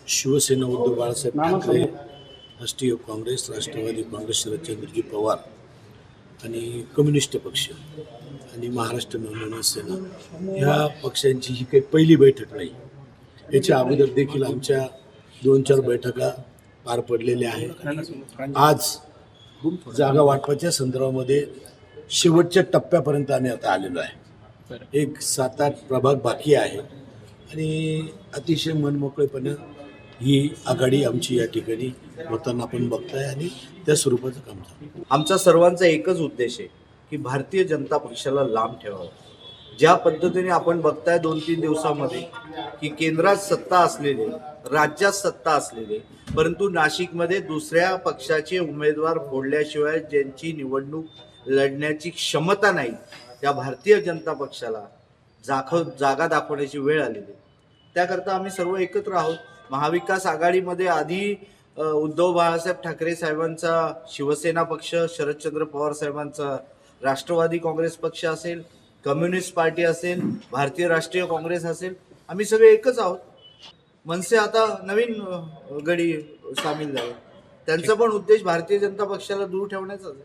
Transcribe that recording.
शिवसेना उद्धव बाळासाहेब ठाकरे, राष्ट्रीय काँग्रेस, राष्ट्रवादी काँग्रेस, शरदचंद्रजी पवार आणि कम्युनिस्ट पक्ष आणि महाराष्ट्र नवनिर्माण सेना ह्या पक्षांची ही काही पहिली बैठक नाही. याच्या अगोदर देखील आमच्या 2-4 बैठका पार पडलेल्या आहेत. आज जागा वाटपाच्या संदर्भामध्ये शेवटच्या टप्प्यापर्यंत आम्ही आता आलेलो आहे. एक 7-8 प्रभाग बाकी आहे आणि अतिशय मनमोकळेपणे ही आघाडी आमची या ठिकाणी होताना आपण बघताय आणि त्या स्वरूपाचं काम झालं. आमचा सर्वांचा एकच उद्देश आहे की भारतीय जनता पक्षाला लांब ठेवावं. ज्या पद्धतीने आपण बघताय 2-3 दिवसामध्ये की केंद्रात सत्ता असलेले, राज्यात सत्ता असलेले, परंतु नाशिकमध्ये दुसऱ्या पक्षाचे उमेदवार फोडल्याशिवाय ज्यांची निवडणूक लढण्याची क्षमता नाही, त्या भारतीय जनता पक्षाला जागा दाखवण्याची वेळ आलेली आहे. त्याकरता आम्ही सर्व एकत्र आहोत. महाविकास आघाडीमध्ये आधी उद्धव बाळासाहेब ठाकरे साहेबांचा शिवसेना पक्ष, शरदचंद्र पवार साहेबांचा राष्ट्रवादी काँग्रेस पक्ष असेल, कम्युनिस्ट पार्टी असेल, भारतीय राष्ट्रीय काँग्रेस असेल, आम्ही सगळे एकच आहोत. मनसे आता नवीन गडी सामील झाले. त्यांचा पण उद्देश भारतीय जनता पक्षाला दूर ठेवण्याचाच आहे.